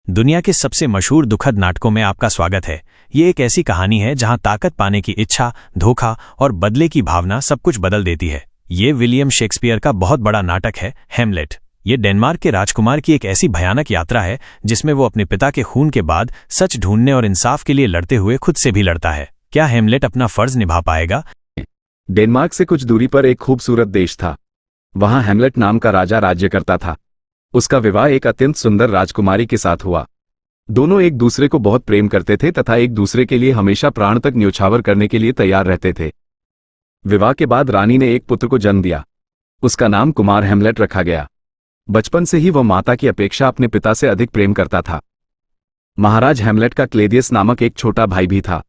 दुनिया के सबसे मशहूर दुखद नाटकों में आपका स्वागत है। ये एक ऐसी कहानी है जहां ताकत पाने की इच्छा, धोखा और बदले की भावना सब कुछ बदल देती है। ये विलियम शेक्सपियर का बहुत बड़ा नाटक है, हैमलेट। ये डेनमार्क के राजकुमार की एक ऐसी भयानक यात्रा है जिसमें वो अपने पिता के खून के बाद सच ढूंढने और इंसाफ के लिए लड़ते हुए खुद से भी लड़ता है। क्या हैमलेट अपना फर्ज निभा पाएगा? डेनमार्क से कुछ दूरी पर एक खूबसूरत देश था। वहां हैमलेट नाम का राजा राज्य करता था। उसका विवाह एक अत्यंत सुंदर राजकुमारी के साथ हुआ। दोनों एक दूसरे को बहुत प्रेम करते थे तथा एक दूसरे के लिए हमेशा प्राण तक न्योछावर करने के लिए तैयार रहते थे। विवाह के बाद रानी ने एक पुत्र को जन्म दिया। उसका नाम कुमार हैमलेट रखा गया। बचपन से ही वह माता की अपेक्षा अपने पिता से अधिक प्रेम करता था। महाराज हैमलेट का क्लेडियस नामक एक छोटा भाई भी था।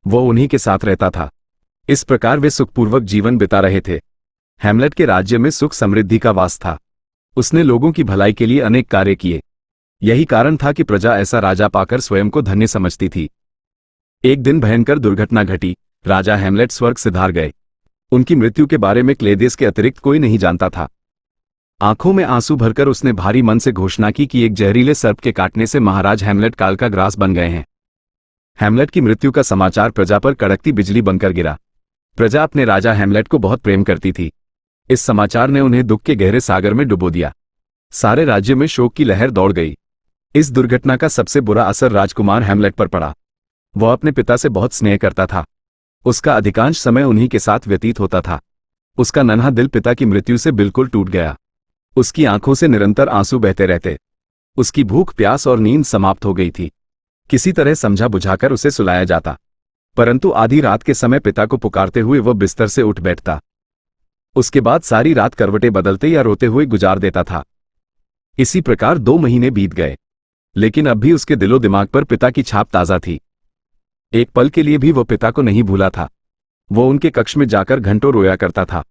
वो उन्हीं के साथ रहता था। इस प्रकार वे सुखपूर्वक जीवन बिता रहे थे। हैमलेट के राज्य में सुख समृद्धि का वास था। उसने लोगों की भलाई के लिए अनेक कार्य किए। यही कारण था कि प्रजा ऐसा राजा पाकर स्वयं को धन्य समझती थी। एक दिन भयंकर दुर्घटना घटी। राजा हैमलेट स्वर्ग सिधार गए। उनकी मृत्यु के बारे में क्लेडियस के अतिरिक्त कोई नहीं जानता था। आंखों में आंसू भरकर उसने भारी मन से घोषणा की कि एक जहरीले सर्प के काटने से महाराज हैमलेट काल का ग्रास बन गए हैं। हैमलेट की मृत्यु का समाचार प्रजा पर कड़कती बिजली बनकर गिरा। प्रजा अपने राजा हैमलेट को बहुत प्रेम करती थी। इस समाचार ने उन्हें दुख के गहरे सागर में डुबो दिया। सारे राज्य में शोक की लहर दौड़ गई। इस दुर्घटना का सबसे बुरा असर राजकुमार हैमलेट पर पड़ा। वह अपने पिता से बहुत स्नेह करता था। उसका अधिकांश समय उन्हीं के साथ व्यतीत होता था। उसका नन्हा दिल पिता की मृत्यु से बिल्कुल टूट गया। उसकी आंखों से निरंतर आंसू बहते रहते। उसकी भूख, प्यास और नींद समाप्त हो गई थी। किसी तरह समझा बुझाकर उसे सुलाया जाता, परंतु आधी रात के समय पिता को पुकारते हुए वह बिस्तर से उठ बैठता। उसके बाद सारी रात करवटें बदलते या रोते हुए गुजार देता था। इसी प्रकार 2 महीने बीत गए, लेकिन अब भी उसके दिलो दिमाग पर पिता की छाप ताजा थी। एक पल के लिए भी वो पिता को नहीं भूला था। वो उनके कक्ष में जाकर घंटों रोया करता था।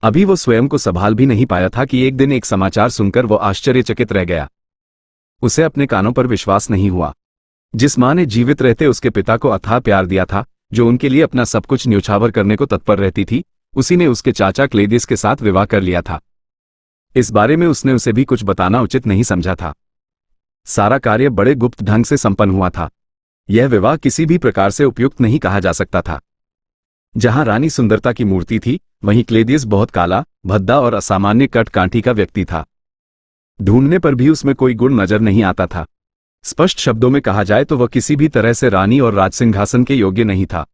अभी वो स्वयं को संभाल भी नहीं पाया था कि एक दिन एक समाचार सुनकर वो आश्चर्यचकित रह गया। उसे अपने कानों पर विश्वास नहीं हुआ। जिस मां ने जीवित रहते उसके पिता को अथाह प्यार दिया था, जो उनके लिए अपना सब कुछ न्योछावर करने को तत्पर रहती थी, उसी ने उसके चाचा क्लेडियस के साथ विवाह कर लिया था। इस बारे में उसने उसे भी कुछ बताना उचित नहीं समझा था। सारा कार्य बड़े गुप्त ढंग से संपन्न हुआ था। यह विवाह किसी भी प्रकार से उपयुक्त नहीं कहा जा सकता था। जहां रानी सुंदरता की मूर्ति थी, वहीं क्लेडियस बहुत काला, भद्दा और असामान्य कटकांठी का व्यक्ति था। ढूंढने पर भी उसमें कोई गुण नजर नहीं आता था। स्पष्ट शब्दों में कहा जाए तो वह किसी भी तरह से रानी और राजसिंहासन के योग्य नहीं था।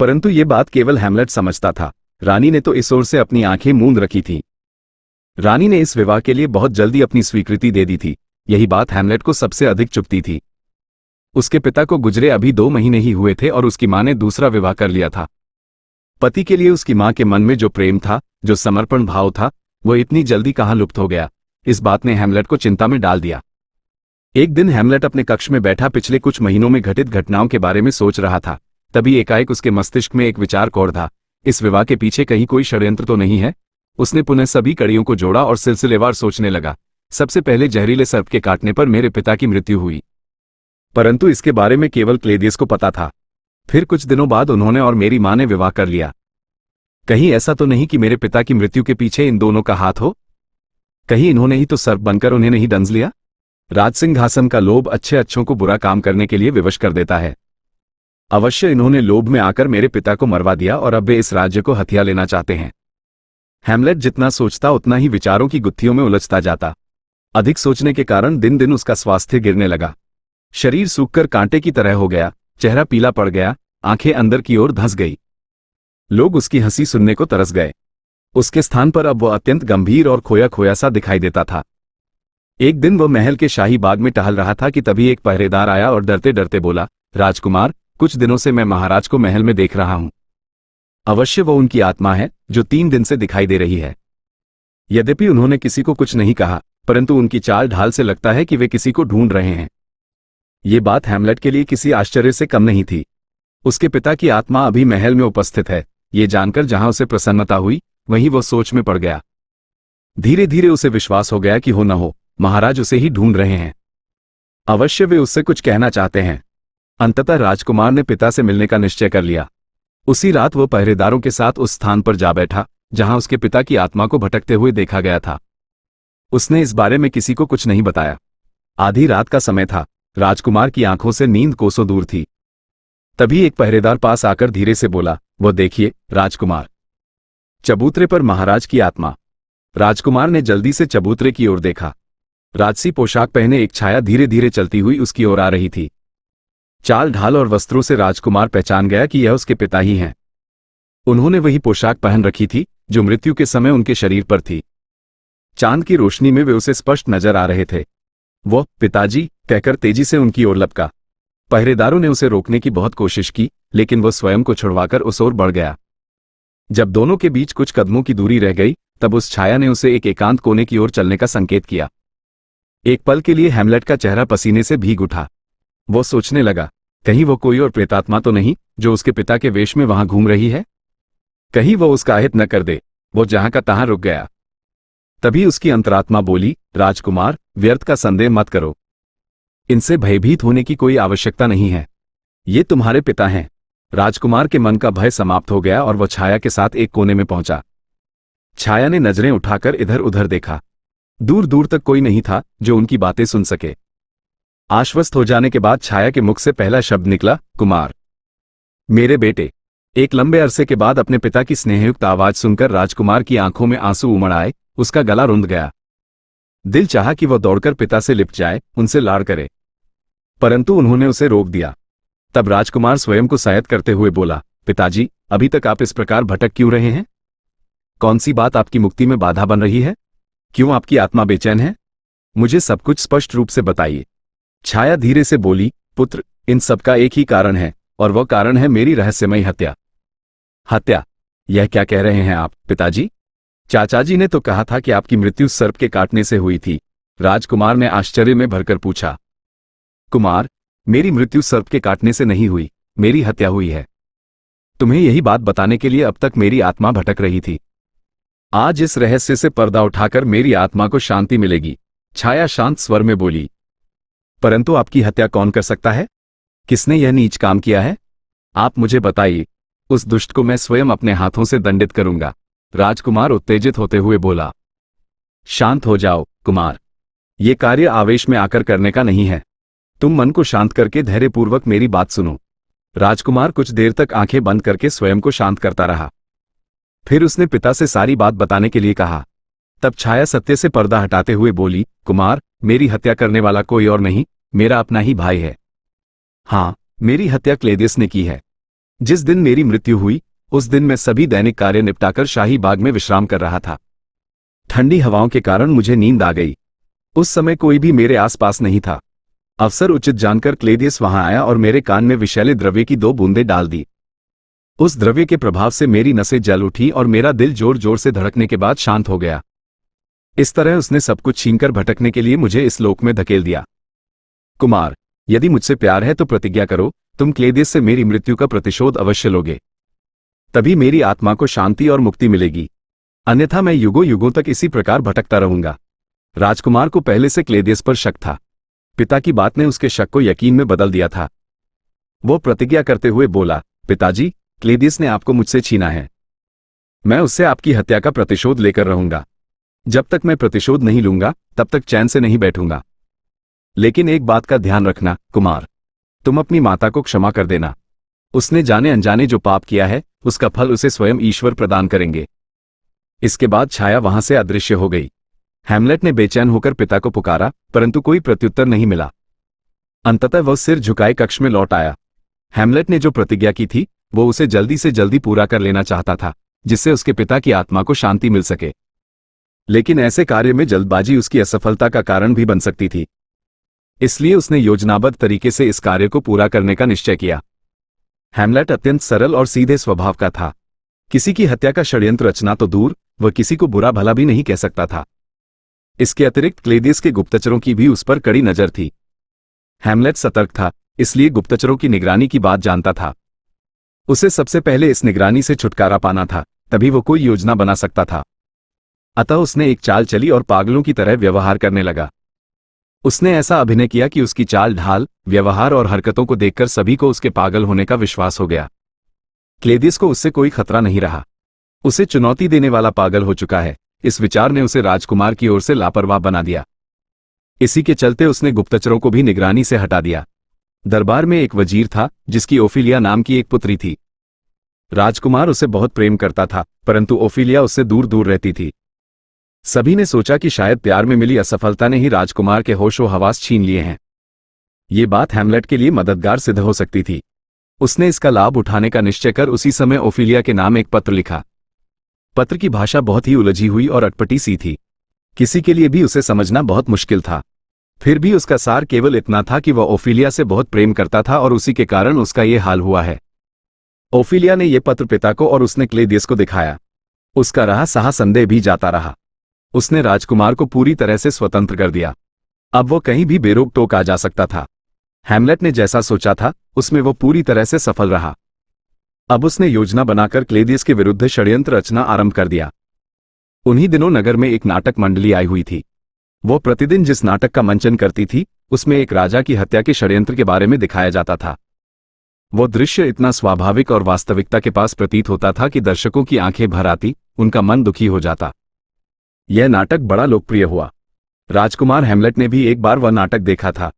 परंतु ये बात केवल हैमलेट समझता था। रानी ने तो इस ओर से अपनी आंखें मूंद रखी थी। रानी ने इस विवाह के लिए बहुत जल्दी अपनी स्वीकृति दे दी थी। यही बात हैमलेट को सबसे अधिक चुभती थी। उसके पिता को गुजरे अभी 2 महीने ही हुए थे और उसकी मां ने दूसरा विवाह कर लिया था। पति के लिए उसकी मां के मन में जो प्रेम था, जो समर्पण भाव था, वो इतनी जल्दी कहां लुप्त हो गया। इस बात ने हैमलेट को चिंता में डाल दिया। एक दिन हैमलेट अपने कक्ष में बैठा पिछले कुछ महीनों में घटित घटनाओं के बारे में सोच रहा था। तभी एकाएक उसके मस्तिष्क में एक विचार कौड़ा। इस विवाह के पीछे कहीं कोई षड्यंत्र तो नहीं है? उसने पुनः सभी कड़ियों को जोड़ा और सिलसिलेवार सोचने लगा। सबसे पहले जहरीले सर्प के काटने पर मेरे पिता की मृत्यु हुई, परंतु इसके बारे में केवल क्लेडियस को पता था। फिर कुछ दिनों बाद उन्होंने और मेरी मां ने विवाह कर लिया। कहीं ऐसा तो नहीं कि मेरे पिता की मृत्यु के पीछे इन दोनों का हाथ हो? कहीं इन्होंने ही तो सर्प बनकर उन्हें नहीं डंस लिया? राजसिंहासन का लोभ अच्छे अच्छों को बुरा काम करने के लिए विवश कर देता है। अवश्य इन्होंने लोभ में आकर मेरे पिता को मरवा दिया और अब वे इस राज्य को हथिया लेना चाहते हैं। हैमलेट जितना सोचता उतना ही विचारों की गुत्थियों में उलझता जाता। अधिक सोचने के कारण दिन दिन उसका स्वास्थ्य गिरने लगा। शरीर सूखकर कांटे की तरह हो गया, चेहरा पीला पड़ गया, आंखें अंदर की ओर धंस गई। लोग उसकी हंसी सुनने को तरस गए। उसके स्थान पर अब वह अत्यंत गंभीर और खोया खोया सा दिखाई देता था। एक दिन वह महल के शाही बाग में टहल रहा था कि तभी एक पहरेदार आया और डरते डरते बोला, राजकुमार, कुछ दिनों से मैं महाराज को महल में देख रहा हूं। अवश्य वो उनकी आत्मा है जो 3 दिन से दिखाई दे रही है। यद्यपि उन्होंने किसी को कुछ नहीं कहा, परंतु उनकी चाल ढाल से लगता है कि वे किसी को ढूंढ रहे हैं। ये बात हैमलेट के लिए किसी आश्चर्य से कम नहीं थी। उसके पिता की आत्मा अभी महल में उपस्थित है, ये जानकर जहां उसे प्रसन्नता हुई, वहीं वो सोच में पड़ गया। धीरे धीरे उसे विश्वास हो गया कि हो न हो महाराज उसे ही ढूंढ रहे हैं। अवश्य वे उससे कुछ कहना चाहते हैं। अंततः राजकुमार ने पिता से मिलने का निश्चय कर लिया। उसी रात वो पहरेदारों के साथ उस स्थान पर जा बैठा जहां उसके पिता की आत्मा को भटकते हुए देखा गया था। उसने इस बारे में किसी को कुछ नहीं बताया। आधी रात का समय था। राजकुमार की आंखों से नींद कोसों दूर थी। तभी एक पहरेदार पास आकर धीरे से बोला, वो देखिए राजकुमार, चबूतरे पर महाराज की आत्मा। राजकुमार ने जल्दी से चबूतरे की ओर देखा। राजसी पोशाक पहने एक छाया धीरे धीरे चलती हुई उसकी ओर आ रही थी। चाल ढाल और वस्त्रों से राजकुमार पहचान गया कि यह उसके पिता ही हैं। उन्होंने वही पोशाक पहन रखी थी जो मृत्यु के समय उनके शरीर पर थी। चांद की रोशनी में वे उसे स्पष्ट नजर आ रहे थे। वो पिताजी कहकर तेजी से उनकी ओर लपका। पहरेदारों ने उसे रोकने की बहुत कोशिश की, लेकिन वो स्वयं को छुड़वाकर उस ओर बढ़ गया। जब दोनों के बीच कुछ कदमों की दूरी रह गई, तब उस छाया ने उसे एक एकांत कोने की ओर चलने का संकेत किया। एक पल के लिए हैमलेट का चेहरा पसीने से भीग उठा। वो सोचने लगा, कहीं वो कोई और प्रेतात्मा तो नहीं जो उसके पिता के वेश में वहां घूम रही है। कहीं वो उसका अहित न कर दे। वो जहां का तहां रुक गया। तभी उसकी अंतरात्मा बोली, राजकुमार, व्यर्थ का संदेह मत करो। इनसे भयभीत होने की कोई आवश्यकता नहीं है। ये तुम्हारे पिता हैं। राजकुमार के मन का भय समाप्त हो गया और वह छाया के साथ एक कोने में पहुंचा। छाया ने नजरें उठाकर इधर उधर देखा। दूर दूर तक कोई नहीं था जो उनकी बातें सुन सके। आश्वस्त हो जाने के बाद छाया के मुख से पहला शब्द निकला, कुमार, मेरे बेटे। एक लंबे अरसे के बाद अपने पिता की स्नेहयुक्त आवाज सुनकर राजकुमार की आंखों में आंसू उमड़ आए। उसका गला रुंध गया। दिल चाहा कि वह दौड़कर पिता से लिपट जाए, उनसे लाड़ करे, परंतु उन्होंने उसे रोक दिया। तब राजकुमार स्वयं को शायद करते हुए बोला, पिताजी, अभी तक आप इस प्रकार भटक क्यों रहे हैं? कौन सी बात आपकी मुक्ति में बाधा बन रही है? क्यों आपकी आत्मा बेचैन है? मुझे सब कुछ स्पष्ट रूप से बताइए। छाया धीरे से बोली, पुत्र, इन सब का एक ही कारण है, और वह कारण है मेरी रहस्यमयी हत्या। हत्या? यह क्या कह रहे हैं आप, पिताजी? चाचा जी ने तो कहा था कि आपकी मृत्यु सर्प के काटने से हुई थी। राजकुमार ने आश्चर्य में भरकर पूछा। कुमार, मेरी मृत्यु सर्प के काटने से नहीं हुई, मेरी हत्या हुई है। तुम्हें यही बात बताने के लिए अब तक मेरी आत्मा भटक रही थी। आज इस रहस्य से पर्दा उठाकर मेरी आत्मा को शांति मिलेगी। छाया शांत स्वर में बोली। परंतु आपकी हत्या कौन कर सकता है? किसने यह नीच काम किया है? आप मुझे बताइए। उस दुष्ट को मैं स्वयं अपने हाथों से दंडित करूंगा। राजकुमार उत्तेजित होते हुए बोला। शांत हो जाओ कुमार, ये कार्य आवेश में आकर करने का नहीं है। तुम मन को शांत करके धैर्यपूर्वक मेरी बात सुनो। राजकुमार कुछ देर तक आंखें बंद करके स्वयं को शांत करता रहा। फिर उसने पिता से सारी बात बताने के लिए कहा। तब छाया सत्य से पर्दा हटाते हुए बोली, कुमार, मेरी हत्या करने वाला कोई और नहीं, मेरा अपना ही भाई है। हाँ, मेरी हत्या क्लेदियस ने की है। जिस दिन मेरी मृत्यु हुई, उस दिन मैं सभी दैनिक कार्य निपटाकर शाही बाग में विश्राम कर रहा था। ठंडी हवाओं के कारण मुझे नींद आ गई। उस समय कोई भी मेरे आसपास नहीं था। अवसर उचित जानकर क्लेदियस वहां आया और मेरे कान में विषैले द्रव्य की 2 बूंदें डाल दी। उस द्रव्य के प्रभाव से मेरी नसें जल उठी और मेरा दिल जोर जोर से धड़कने के बाद शांत हो गया। इस तरह उसने सब कुछ छीनकर भटकने के लिए मुझे इस लोक में धकेल दिया। कुमार, यदि मुझसे प्यार है तो प्रतिज्ञा करो, तुम क्लेदियस से मेरी मृत्यु का प्रतिशोध अवश्य लोगे। तभी मेरी आत्मा को शांति और मुक्ति मिलेगी। अन्यथा मैं युगों युगों तक इसी प्रकार भटकता रहूंगा। राजकुमार को पहले से क्लेदियस पर शक था। पिता की बात ने उसके शक को यकीन में बदल दिया था। वो प्रतिज्ञा करते हुए बोला, पिताजी, क्लेदियस ने आपको मुझसे छीना है। मैं उससे आपकी हत्या का प्रतिशोध लेकर रहूंगा। जब तक मैं प्रतिशोध नहीं लूंगा, तब तक चैन से नहीं बैठूंगा। लेकिन एक बात का ध्यान रखना कुमार, तुम अपनी माता को क्षमा कर देना। उसने जाने अनजाने जो पाप किया है, उसका फल उसे स्वयं ईश्वर प्रदान करेंगे। इसके बाद छाया वहां से अदृश्य हो गई। हैमलेट ने बेचैन होकर पिता को पुकारा, परंतु कोई प्रत्युत्तर नहीं मिला। अंततः वह सिर झुकाए कक्ष में लौट आया। हैमलेट ने जो प्रतिज्ञा की थी, वो उसे जल्दी से जल्दी पूरा कर लेना चाहता था, जिससे उसके पिता की आत्मा को शांति मिल सके। लेकिन ऐसे कार्य में जल्दबाजी उसकी असफलता का कारण भी बन सकती थी। इसलिए उसने योजनाबद्ध तरीके से इस कार्य को पूरा करने का निश्चय किया। हैमलेट अत्यंत सरल और सीधे स्वभाव का था। किसी की हत्या का षड्यंत्र रचना तो दूर, वह किसी को बुरा भला भी नहीं कह सकता था। इसके अतिरिक्त क्लेदियस के गुप्तचरों की भी उस पर कड़ी नजर थी। हैमलेट सतर्क था, इसलिए गुप्तचरों की निगरानी की बात जानता था। उसे सबसे पहले इस निगरानी से छुटकारा पाना था, तभी वो कोई योजना बना सकता था। अतः उसने एक चाल चली और पागलों की तरह व्यवहार करने लगा। उसने ऐसा अभिनय किया कि उसकी चाल ढाल, व्यवहार और हरकतों को देखकर सभी को उसके पागल होने का विश्वास हो गया। क्लेदियस को उससे कोई खतरा नहीं रहा। उसे चुनौती देने वाला पागल हो चुका है, इस विचार ने उसे राजकुमार की ओर से लापरवाह बना दिया। इसी के चलते उसने गुप्तचरों को भी निगरानी से हटा दिया। दरबार में एक वजीर था जिसकी ओफिलिया नाम की एक पुत्री थी। राजकुमार उसे बहुत प्रेम करता था, परंतु ओफिलिया उससे दूर दूर रहती थी। सभी ने सोचा कि शायद प्यार में मिली असफलता ने ही राजकुमार के होशो हवास छीन लिए हैं। ये बात हैमलेट के लिए मददगार सिद्ध हो सकती थी। उसने इसका लाभ उठाने का निश्चय कर उसी समय ओफिलिया के नाम एक पत्र लिखा। पत्र की भाषा बहुत ही उलझी हुई और अटपटी सी थी। किसी के लिए भी उसे समझना बहुत मुश्किल था। फिर भी उसका सार केवल इतना था कि वह ओफिलिया से बहुत प्रेम करता था और उसी के कारण उसका ये हाल हुआ है। ओफिलिया ने यह पत्र पिता को और उसने क्लेदियस को दिखाया। उसका रहा सहा संदेह भी जाता रहा। उसने राजकुमार को पूरी तरह से स्वतंत्र कर दिया। अब वो कहीं भी बेरोक टोक आ जा सकता था। हैमलेट ने जैसा सोचा था उसमें वो पूरी तरह से सफल रहा। अब उसने योजना बनाकर क्लेदियस के विरुद्ध षड्यंत्र रचना आरंभ कर दिया। उन्हीं दिनों नगर में एक नाटक मंडली आई हुई थी। वो प्रतिदिन जिस नाटक का मंचन करती थी उसमें एक राजा की हत्या के षड्यंत्र के बारे में दिखाया जाता था। वो दृश्य इतना स्वाभाविक और वास्तविकता के पास प्रतीत होता था कि दर्शकों की आंखें भर आती, उनका मन दुखी हो जाता। यह नाटक बड़ा लोकप्रिय हुआ। राजकुमार हैमलेट ने भी एक बार वह नाटक देखा था।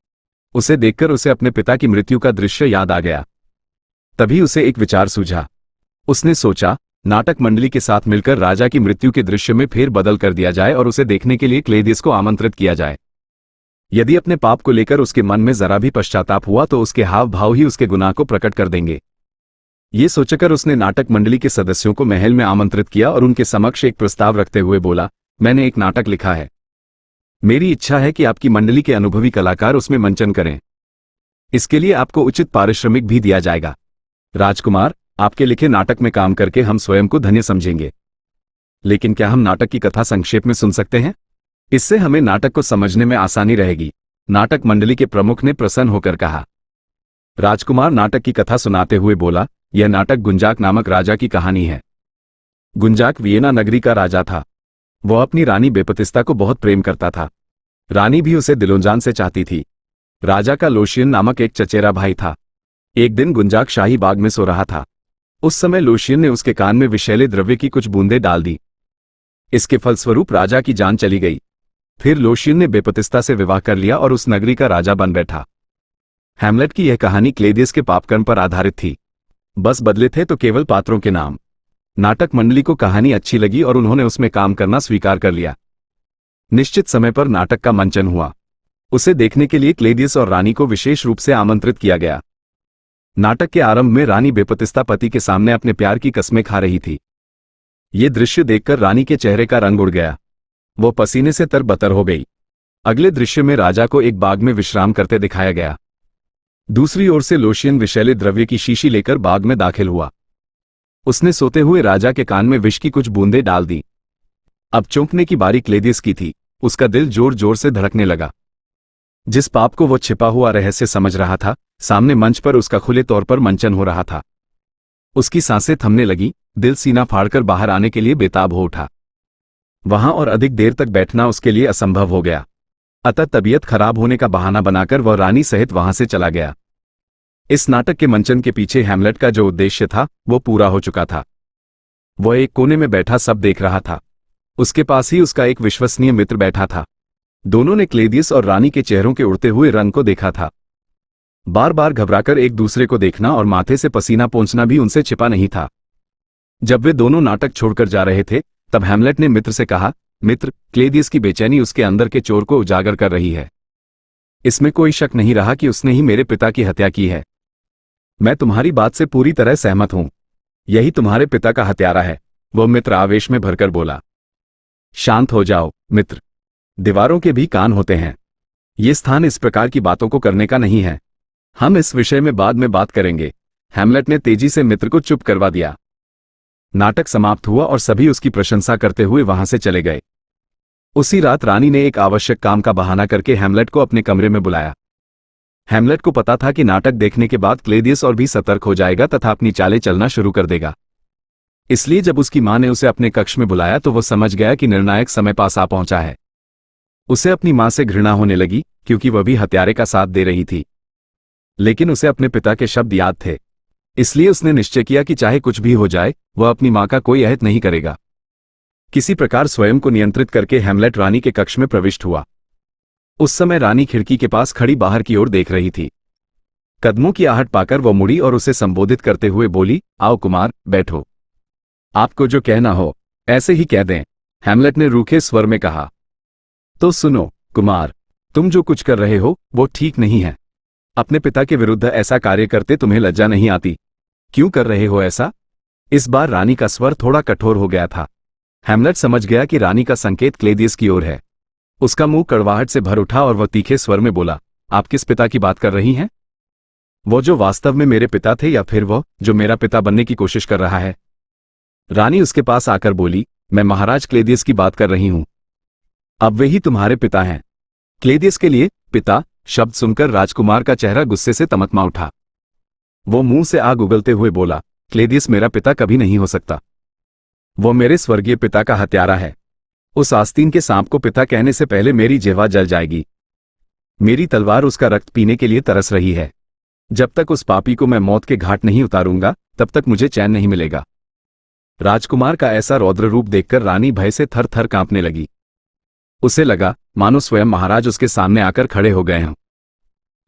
उसे देखकर उसे अपने पिता की मृत्यु का दृश्य याद आ गया। तभी उसे एक विचार सूझा। उसने सोचा, नाटक मंडली के साथ मिलकर राजा की मृत्यु के दृश्य में फेर बदल कर दिया जाए और उसे देखने के लिए क्लेदियस को आमंत्रित किया जाए। यदि अपने पाप को लेकर उसके मन में जरा भी पश्चाताप हुआ तो उसके हाव भाव ही उसके गुनाह को प्रकट कर देंगे। ये सोचकर उसने नाटक मंडली के सदस्यों को महल में आमंत्रित किया और उनके समक्ष एक प्रस्ताव रखते हुए बोला, मैंने एक नाटक लिखा है। मेरी इच्छा है कि आपकी मंडली के अनुभवी कलाकार उसमें मंचन करें। इसके लिए आपको उचित पारिश्रमिक भी दिया जाएगा। राजकुमार, आपके लिखे नाटक में काम करके हम स्वयं को धन्य समझेंगे। लेकिन क्या हम नाटक की कथा संक्षेप में सुन सकते हैं? इससे हमें नाटक को समझने में आसानी रहेगी, नाटक मंडली के प्रमुख ने प्रसन्न होकर कहा। राजकुमार नाटक की कथा सुनाते हुए बोला, यह नाटक गुंजाक नामक राजा की कहानी है। गुंजाक वियना नगरी का राजा था। वह अपनी रानी बेपतिस्ता को बहुत प्रेम करता था। रानी भी उसे दिलोंजान से चाहती थी। राजा का लोशियन नामक एक चचेरा भाई था। एक दिन गुंजाक शाही बाग में सो रहा था। उस समय लोशियन ने उसके कान में विषैले द्रव्य की कुछ बूंदें डाल दी। इसके फलस्वरूप राजा की जान चली गई। फिर लोशियन ने बेपतिस्ता से विवाह कर लिया और उस नगरी का राजा बन बैठा। हैमलेट की यह कहानी क्लेदियस के पापकर्म पर आधारित थी। बस बदले थे तो केवल पात्रों के नाम। नाटक मंडली को कहानी अच्छी लगी और उन्होंने उसमें काम करना स्वीकार कर लिया। निश्चित समय पर नाटक का मंचन हुआ। उसे देखने के लिए क्लेदियस और रानी को विशेष रूप से आमंत्रित किया गया। नाटक के आरंभ में रानी बेपतिस्ता पति के सामने अपने प्यार की कस्में खा रही थी। ये दृश्य देखकर रानी के चेहरे का रंग उड़ गया। वो पसीने से तरबतर हो गई। अगले दृश्य में राजा को एक बाग में विश्राम करते दिखाया गया। दूसरी ओर से लोशियन विषैले द्रव्य की शीशी लेकर बाग में दाखिल हुआ। उसने सोते हुए राजा के कान में विष की कुछ बूंदें डाल दी। अब चौंकने की बारी क्लेदियस की थी। उसका दिल जोर जोर से धड़कने लगा। जिस पाप को वो छिपा हुआ रहस्य समझ रहा था, सामने मंच पर उसका खुले तौर पर मंचन हो रहा था। उसकी सांसें थमने लगी, दिल सीना फाड़कर बाहर आने के लिए बेताब हो उठा। वहां और अधिक देर तक बैठना उसके लिए असंभव हो गया। अतः तबीयत खराब होने का बहाना बनाकर वह रानी सहित वहां से चला गया। इस नाटक के मंचन के पीछे हैमलेट का जो उद्देश्य था वो पूरा हो चुका था। वह एक कोने में बैठा सब देख रहा था। उसके पास ही उसका एक विश्वसनीय मित्र बैठा था। दोनों ने क्लेदियस और रानी के चेहरों के उड़ते हुए रंग को देखा था। बार बार घबराकर एक दूसरे को देखना और माथे से पसीना पोंछना भी उनसे छिपा नहीं था। जब वे दोनों नाटक छोड़कर जा रहे थे तब हैमलेट ने मित्र से कहा, मित्र, क्लेदियस की बेचैनी उसके अंदर के चोर को उजागर कर रही है। इसमें कोई शक नहीं रहा कि उसने ही मेरे पिता की हत्या की है। मैं तुम्हारी बात से पूरी तरह सहमत हूं। यही तुम्हारे पिता का हत्यारा है। वह मित्र आवेश में भरकर बोला। शांत हो जाओ मित्र, दीवारों के भी कान होते हैं। ये स्थान इस प्रकार की बातों को करने का नहीं है। हम इस विषय में बाद में बात करेंगे। हैमलेट ने तेजी से मित्र को चुप करवा दिया। नाटक समाप्त हुआ और सभी उसकी प्रशंसा करते हुए वहां से चले गए। उसी रात रानी ने एक आवश्यक काम का बहाना करके हैमलेट को अपने कमरे में बुलाया। हैमलेट को पता था कि नाटक देखने के बाद क्लेदियस और भी सतर्क हो जाएगा तथा अपनी चालें चलना शुरू कर देगा। इसलिए जब उसकी मां ने उसे अपने कक्ष में बुलाया तो वो समझ गया कि निर्णायक समय पास आ पहुंचा है। उसे अपनी मां से घृणा होने लगी क्योंकि वह भी हत्यारे का साथ दे रही थी। लेकिन उसे अपने पिता के शब्द याद थे, इसलिए उसने निश्चय किया कि चाहे कुछ भी हो जाए वह अपनी मां का कोई अहित नहीं करेगा। किसी प्रकार स्वयं को नियंत्रित करके हैमलेट रानी के कक्ष में प्रविष्ट हुआ। उस समय रानी खिड़की के पास खड़ी बाहर की ओर देख रही थी। कदमों की आहट पाकर वो मुड़ी और उसे संबोधित करते हुए बोली, आओ कुमार, बैठो। आपको जो कहना हो ऐसे ही कह दें, हैमलेट ने रूखे स्वर में कहा। तो सुनो कुमार, तुम जो कुछ कर रहे हो वो ठीक नहीं है। अपने पिता के विरुद्ध ऐसा कार्य करते तुम्हें लज्जा नहीं आती? क्यों कर रहे हो ऐसा? इस बार रानी का स्वर थोड़ा कठोर हो गया था। हैमलेट समझ गया कि रानी का संकेत क्लेदियस की ओर है। उसका मुंह कड़वाहट से भर उठा और वह तीखे स्वर में बोला, आप किस पिता की बात कर रही हैं? वो जो वास्तव में मेरे पिता थे या फिर वो जो मेरा पिता बनने की कोशिश कर रहा है? रानी उसके पास आकर बोली, मैं महाराज क्लेदियस की बात कर रही हूं। अब वे ही तुम्हारे पिता हैं। क्लेदियस के लिए पिता शब्द सुनकर राजकुमार का चेहरा गुस्से से तमतमा उठा। वो मुंह से आग उगलते हुए बोला, क्लेदियस मेरा पिता कभी नहीं हो सकता। वो मेरे स्वर्गीय पिता का हत्यारा है। उस आस्तीन के सांप को पिता कहने से पहले मेरी जिह्वा जल जाएगी। मेरी तलवार उसका रक्त पीने के लिए तरस रही है। जब तक उस पापी को मैं मौत के घाट नहीं उतारूंगा तब तक मुझे चैन नहीं मिलेगा। राजकुमार का ऐसा रौद्र रूप देखकर रानी भय से थर थर कांपने लगी। उसे लगा मानो स्वयं महाराज उसके सामने आकर खड़े हो गए हों।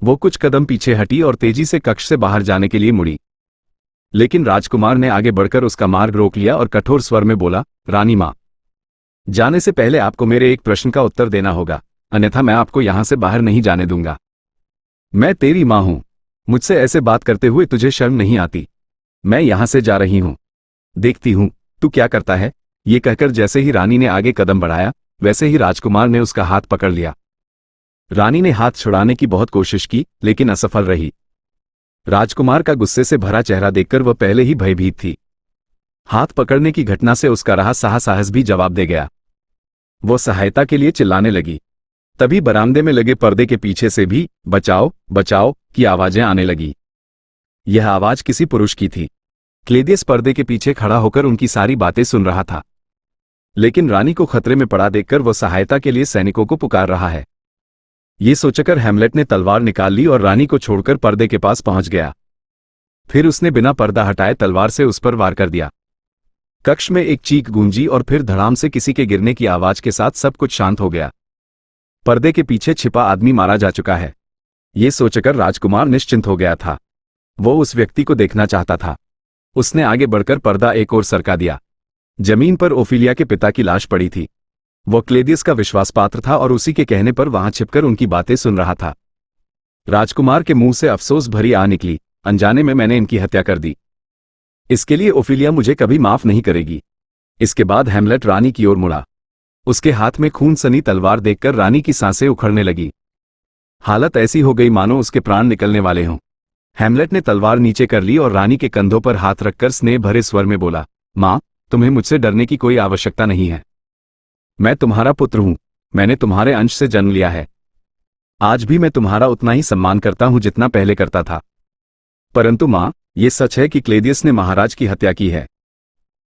वो कुछ कदम पीछे हटी और तेजी से कक्ष से बाहर जाने के लिए मुड़ी, लेकिन राजकुमार ने आगे बढ़कर उसका मार्ग रोक लिया और कठोर स्वर में बोला, रानी मां, जाने से पहले आपको मेरे एक प्रश्न का उत्तर देना होगा, अन्यथा मैं आपको यहां से बाहर नहीं जाने दूंगा। मैं तेरी मां हूं। मुझसे ऐसे बात करते हुए तुझे शर्म नहीं आती? मैं यहां से जा रही हूं, देखती हूं तू क्या करता है। ये कहकर जैसे ही रानी ने आगे कदम बढ़ाया वैसे ही राजकुमार ने उसका हाथ पकड़ लिया। रानी ने हाथ छुड़ाने की बहुत कोशिश की लेकिन असफल रही। राजकुमार का गुस्से से भरा चेहरा देखकर वह पहले ही भयभीत थी। हाथ पकड़ने की घटना से उसका रहा साहस भी जवाब दे गया। वो सहायता के लिए चिल्लाने लगी। तभी बरामदे में लगे पर्दे के पीछे से भी बचाओ बचाओ की आवाजें आने लगी। यह आवाज किसी पुरुष की थी। क्लेदियस पर्दे के पीछे खड़ा होकर उनकी सारी बातें सुन रहा था, लेकिन रानी को खतरे में पड़ा देखकर वह सहायता के लिए सैनिकों को पुकार रहा है। ये सोचकर हैमलेट ने तलवार निकाल ली और रानी को छोड़कर पर्दे के पास पहुंच गया। फिर उसने बिना पर्दा हटाए तलवार से उस पर वार कर दिया। कक्ष में एक चीख गूंजी और फिर धड़ाम से किसी के गिरने की आवाज के साथ सब कुछ शांत हो गया। पर्दे के पीछे छिपा आदमी मारा जा चुका है। ये सोचकर राजकुमार निश्चिंत हो गया था। वो उस व्यक्ति को देखना चाहता था। उसने आगे बढ़कर पर्दा एक ओर सरका दिया। जमीन पर ओफिलिया के पिता की लाश पड़ी थी। वो क्लेदियस का विश्वासपात्र था और उसी के कहने पर वहां छिपकर उनकी बातें सुन रहा था। राजकुमार के मुंह से अफसोस भरी आ निकली, अनजाने में मैंने इनकी हत्या कर दी। इसके लिए ओफिलिया मुझे कभी माफ नहीं करेगी। इसके बाद हैमलेट रानी की ओर मुड़ा। उसके हाथ में खून सनी तलवार देखकर रानी की सांसें उखड़ने लगी। हालत ऐसी हो गई मानो उसके प्राण निकलने वाले हों। हैमलेट ने तलवार नीचे कर ली और रानी के कंधों पर हाथ रखकर स्नेह भरे स्वर में बोला, मां, तुम्हें मुझसे डरने की कोई आवश्यकता नहीं है। मैं तुम्हारा पुत्र हूं। मैंने तुम्हारे अंश से जन्म लिया है। आज भी मैं तुम्हारा उतना ही सम्मान करता हूं जितना पहले करता था। परंतु मां, ये सच है कि क्लेदियस ने महाराज की हत्या की है।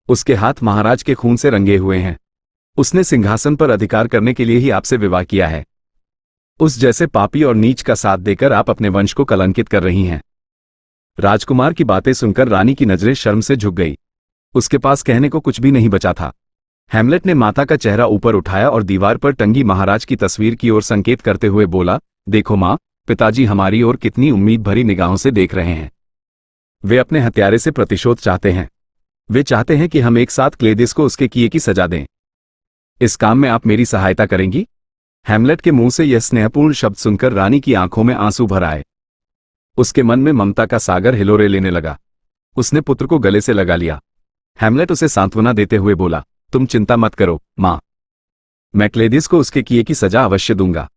उसके हाथ महाराज के खून से रंगे हुए हैं। उसने सिंहासन पर अधिकार करने के लिए ही आपसे विवाह किया है। उस जैसे पापी और नीच का साथ देकर आप अपने वंश को कलंकित कर रही हैं। राजकुमार की बातें सुनकर रानी की नजरें शर्म से झुक गई। उसके पास कहने को कुछ भी नहीं बचा था। हैमलेट ने माता का चेहरा ऊपर उठाया और दीवार पर टंगी महाराज की तस्वीर की ओर संकेत करते हुए बोला, देखो मां, पिताजी हमारी ओर कितनी उम्मीद भरी निगाहों से देख रहे हैं। वे अपने हत्यारे से प्रतिशोध चाहते हैं। वे चाहते हैं कि हम एक साथ क्लेदियस को उसके किए की सजा दें। इस काम में आप मेरी सहायता करेंगी? हैमलेट के मुंह से यह स्नेहपूर्ण शब्द सुनकर रानी की आंखों में आंसू भर आए। उसके मन में ममता का सागर हिलोरे लेने लगा। उसने पुत्र को गले से लगा लिया। हैमलेट उसे सांत्वना देते हुए बोला, तुम चिंता मत करो मां, मैं क्लेदियस को उसके किए की सजा अवश्य दूंगा।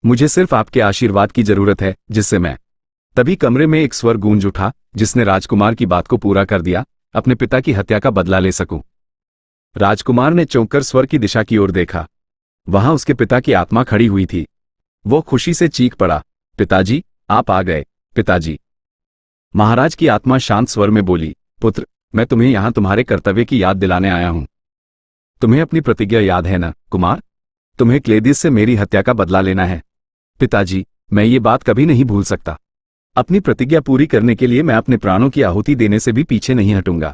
मुझे सिर्फ आपके आशीर्वाद की जरूरत है जिससे मैं। तभी कमरे में एक स्वर गूंज उठा जिसने राजकुमार की बात को पूरा कर दिया, अपने पिता की हत्या का बदला ले सकूं। राजकुमार ने चौंककर स्वर की दिशा की ओर देखा। वहां उसके पिता की आत्मा खड़ी हुई थी। वो खुशी से चीख पड़ा, पिताजी, आप आ गए, पिताजी। महाराज की आत्मा शांत स्वर में बोली, पुत्र, मैं तुम्हें यहां तुम्हारे कर्तव्य की याद दिलाने आया हूं। तुम्हें अपनी प्रतिज्ञा याद है ना कुमार? तुम्हें क्लेदियस से मेरी हत्या का बदला लेना है। पिताजी, मैं ये बात कभी नहीं भूल सकता। अपनी प्रतिज्ञा पूरी करने के लिए मैं अपने प्राणों की आहुति देने से भी पीछे नहीं हटूंगा।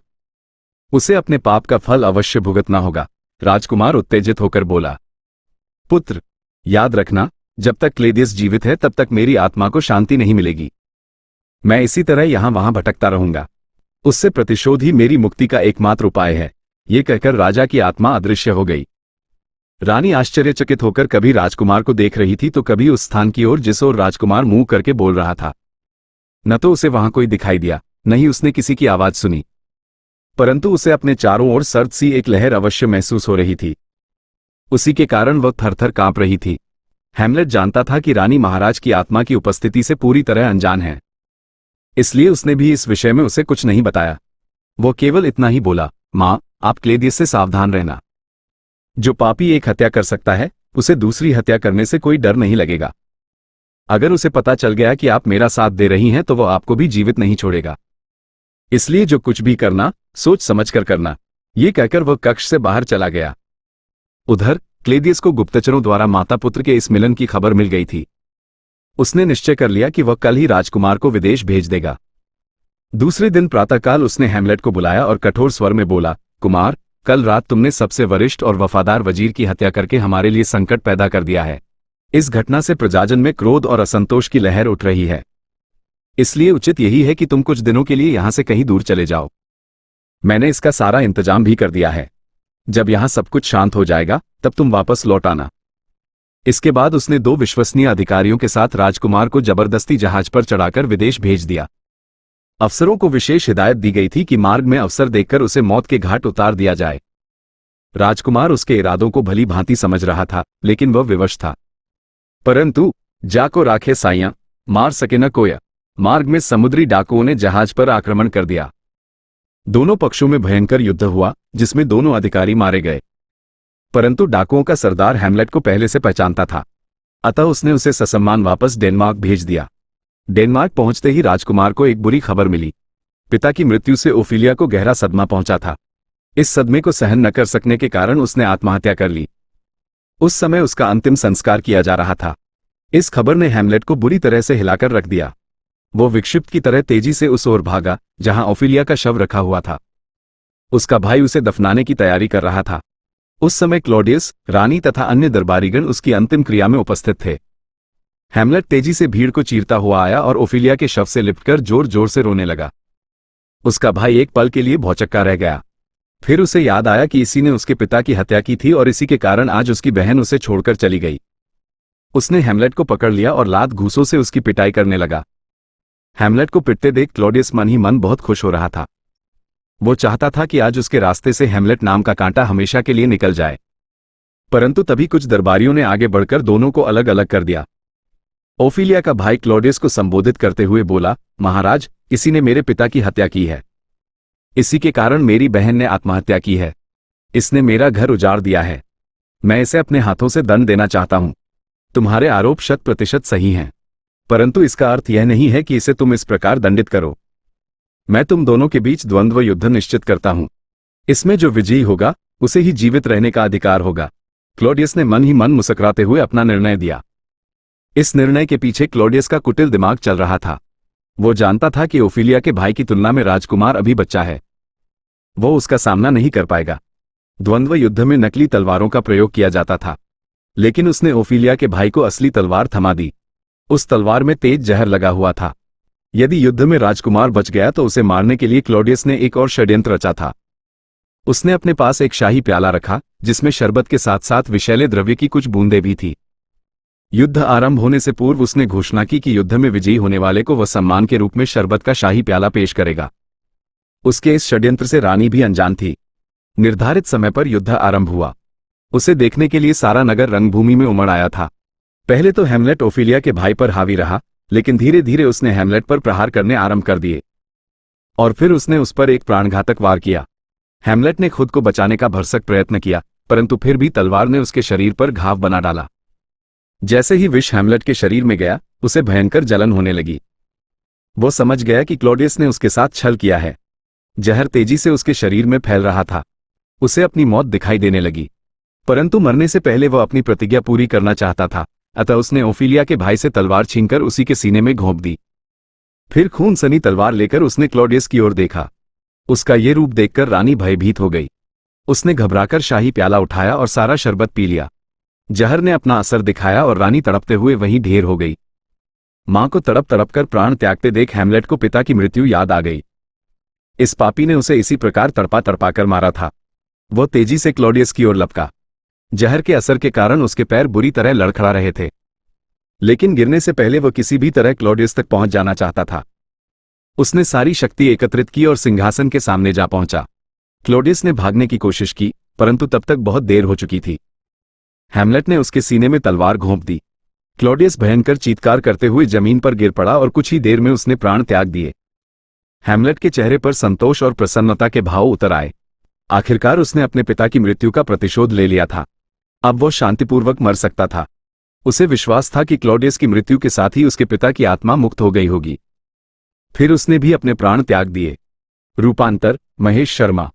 उसे अपने पाप का फल अवश्य भुगतना होगा। राजकुमार उत्तेजित होकर बोला, पुत्र, याद रखना, जब तक क्लेडियस जीवित है तब तक मेरी आत्मा को शांति नहीं मिलेगी। मैं इसी तरह यहां वहां भटकता रहूंगा। उससे प्रतिशोध ही मेरी मुक्ति का एकमात्र उपाय है। ये कहकर राजा की आत्मा अदृश्य हो गई। रानी आश्चर्यचकित होकर कभी राजकुमार को देख रही थी तो कभी उस स्थान की ओर जिस ओर राजकुमार मुंह करके बोल रहा था। न तो उसे वहां कोई दिखाई दिया, न ही उसने किसी की आवाज सुनी, परंतु उसे अपने चारों ओर सर्द सी एक लहर अवश्य महसूस हो रही थी। उसी के कारण वह थरथर कांप रही थी। हैमलेट जानता था कि रानी महाराज की आत्मा की उपस्थिति से पूरी तरह अनजान है, इसलिए उसने भी इस विषय में उसे कुछ नहीं बताया। वो केवल इतना ही बोला, मां, आप क्लेडियस से सावधान रहना। जो पापी एक हत्या कर सकता है, उसे दूसरी हत्या करने से कोई डर नहीं लगेगा। अगर उसे पता चल गया कि आप मेरा साथ दे रही हैं तो वह आपको भी जीवित नहीं छोड़ेगा। इसलिए जो कुछ भी करना, सोच समझकर करना। ये कहकर वह कक्ष से बाहर चला गया। उधर क्लेडियस को गुप्तचरों द्वारा माता पुत्र के इस मिलन की खबर मिल गई थी। उसने निश्चय कर लिया कि वह कल ही राजकुमार को विदेश भेज देगा। दूसरे दिन प्रातःकाल उसने हैमलेट को बुलाया और कठोर स्वर में बोला, कुमार, कल रात तुमने सबसे वरिष्ठ और वफादार वजीर की हत्या करके हमारे लिए संकट पैदा कर दिया है। इस घटना से प्रजाजन में क्रोध और असंतोष की लहर उठ रही है। इसलिए उचित यही है कि तुम कुछ दिनों के लिए यहां से कहीं दूर चले जाओ। मैंने इसका सारा इंतजाम भी कर दिया है। जब यहां सब कुछ शांत हो जाएगा तब तुम वापस लौट आना। इसके बाद उसने 2 विश्वसनीय अधिकारियों के साथ राजकुमार को जबरदस्ती जहाज पर चढ़ाकर विदेश भेज दिया। अफसरों को विशेष हिदायत दी गई थी कि मार्ग में अवसर देखकर उसे मौत के घाट उतार दिया जाए। राजकुमार उसके इरादों को भली भांति समझ रहा था, लेकिन वह विवश था। परंतु जाको राखे साइयां, मार सके न कोया। मार्ग में समुद्री डाकुओं ने जहाज पर आक्रमण कर दिया। दोनों पक्षों में भयंकर युद्ध हुआ, जिसमें दोनों अधिकारी मारे गए। परंतु डाकुओं का सरदार हैमलेट को पहले से पहचानता था, अतः उसने उसे ससम्मान वापस डेनमार्क भेज दिया। डेनमार्क पहुंचते ही राजकुमार को एक बुरी खबर मिली। पिता की मृत्यु से ओफिलिया को गहरा सदमा पहुंचा था। इस सदमे को सहन न कर सकने के कारण उसने आत्महत्या कर ली। उस समय उसका अंतिम संस्कार किया जा रहा था। इस खबर ने हैमलेट को बुरी तरह से हिलाकर रख दिया। वो विक्षिप्त की तरह तेजी से उस ओर भागा जहां ओफिलिया का शव रखा हुआ था। उसका भाई उसे दफनाने की तैयारी कर रहा था। उस समय क्लॉडियस, रानी तथा अन्य दरबारीगण उसकी अंतिम क्रिया में उपस्थित थे। हैमलेट तेजी से भीड़ को चीरता हुआ आया और ओफिलिया के शव से लिपटकर जोर जोर से रोने लगा। उसका भाई एक पल के लिए भौचक्का रह गया। फिर उसे याद आया कि इसी ने उसके पिता की हत्या की थी और इसी के कारण आज उसकी बहन उसे छोड़कर चली गई। उसने हैमलेट को पकड़ लिया और लात घूंसों से उसकी पिटाई करने लगा। हैमलेट को पिटते देख क्लॉडियस मन ही मन बहुत खुश हो रहा था। वो चाहता था कि आज उसके रास्ते से हैमलेट नाम का कांटा हमेशा के लिए निकल जाए। परंतु तभी कुछ दरबारियों ने आगे बढ़कर दोनों को अलग अलग कर दिया। ओफिलिया का भाई क्लॉडियस को संबोधित करते हुए बोला, महाराज, किसी ने मेरे पिता की हत्या की है। इसी के कारण मेरी बहन ने आत्महत्या की है। इसने मेरा घर उजाड़ दिया है। मैं इसे अपने हाथों से दंड देना चाहता हूं। तुम्हारे आरोप 100% सही हैं, परंतु इसका अर्थ यह नहीं है कि इसे तुम इस प्रकार दंडित करो। मैं तुम दोनों के बीच द्वंद्व युद्ध निश्चित करता हूं। इसमें जो विजयी होगा उसे ही जीवित रहने का अधिकार होगा। क्लॉडियस ने मन ही मन मुस्कुराते हुए अपना निर्णय दिया। इस निर्णय के पीछे क्लॉडियस का कुटिल दिमाग चल रहा था। वो जानता था कि ओफिलिया के भाई की तुलना में राजकुमार अभी बच्चा है। वो उसका सामना नहीं कर पाएगा। द्वंद्व युद्ध में नकली तलवारों का प्रयोग किया जाता था, लेकिन उसने ओफिलिया के भाई को असली तलवार थमा दी। उस तलवार में तेज जहर लगा हुआ था। यदि युद्ध में राजकुमार बच गया तो उसे मारने के लिए क्लॉडियस ने एक और षड्यंत्र रचा था। उसने अपने पास एक शाही प्याला रखा जिसमें शरबत के साथ साथ विषैले द्रव्य की कुछ बूंदें भी थी। युद्ध आरंभ होने से पूर्व उसने घोषणा की कि युद्ध में विजयी होने वाले को वह सम्मान के रूप में शरबत का शाही प्याला पेश करेगा। उसके इस षड्यंत्र से रानी भी अनजान थी। निर्धारित समय पर युद्ध आरंभ हुआ। उसे देखने के लिए सारा नगर रंगभूमि में उमड़ आया था। पहले तो हैमलेट ओफिलिया के भाई पर हावी रहा, लेकिन धीरे धीरे उसने हैमलेट पर प्रहार करने आरंभ कर दिए और फिर उसने उस पर एक प्राणघातक वार किया। हैमलेट ने खुद को बचाने का भरसक प्रयत्न किया, परंतु फिर भी तलवार ने उसके शरीर पर घाव बना डाला। जैसे ही विष हैमलेट के शरीर में गया, उसे भयंकर जलन होने लगी। वो समझ गया कि क्लॉडियस ने उसके साथ छल किया है। जहर तेजी से उसके शरीर में फैल रहा था। उसे अपनी मौत दिखाई देने लगी, परंतु मरने से पहले वह अपनी प्रतिज्ञा पूरी करना चाहता था, अतः उसने ओफिलिया के भाई से तलवार छीनकर उसी के सीने में घोंप दी। फिर खून सनी तलवार लेकर उसने क्लॉडियस की ओर देखा। उसका ये रूप देखकर रानी भयभीत हो गई। उसने घबराकर शाही प्याला उठाया और सारा शरबत पी लिया। जहर ने अपना असर दिखाया और रानी तड़पते हुए वहीं ढेर हो गई। मां को तड़प तड़प कर प्राण त्यागते देख हैमलेट को पिता की मृत्यु याद आ गई। इस पापी ने उसे इसी प्रकार तड़पा तड़पा कर मारा था। वो तेजी से क्लॉडियस की ओर लपका। जहर के असर के कारण उसके पैर बुरी तरह लड़खड़ा रहे थे, लेकिन गिरने से पहले वो किसी भी तरह क्लॉडियस तक पहुंच जाना चाहता था। उसने सारी शक्ति एकत्रित की और सिंहासन के सामने जा पहुंचा। क्लॉडियस ने भागने की कोशिश की, परंतु तब तक बहुत देर हो चुकी थी। हैमलेट ने उसके सीने में तलवार घोंप दी। क्लॉडियस भयंकर चीत्कार करते हुए जमीन पर गिर पड़ा और कुछ ही देर में उसने प्राण त्याग दिए। हैमलेट के चेहरे पर संतोष और प्रसन्नता के भाव उतर आए। आखिरकार उसने अपने पिता की मृत्यु का प्रतिशोध ले लिया था। अब वो शांतिपूर्वक मर सकता था। उसे विश्वास था कि क्लॉडियस की मृत्यु के साथ ही उसके पिता की आत्मा मुक्त हो गई होगी। फिर उसने भी अपने प्राण त्याग दिए। रूपांतर महेश शर्मा।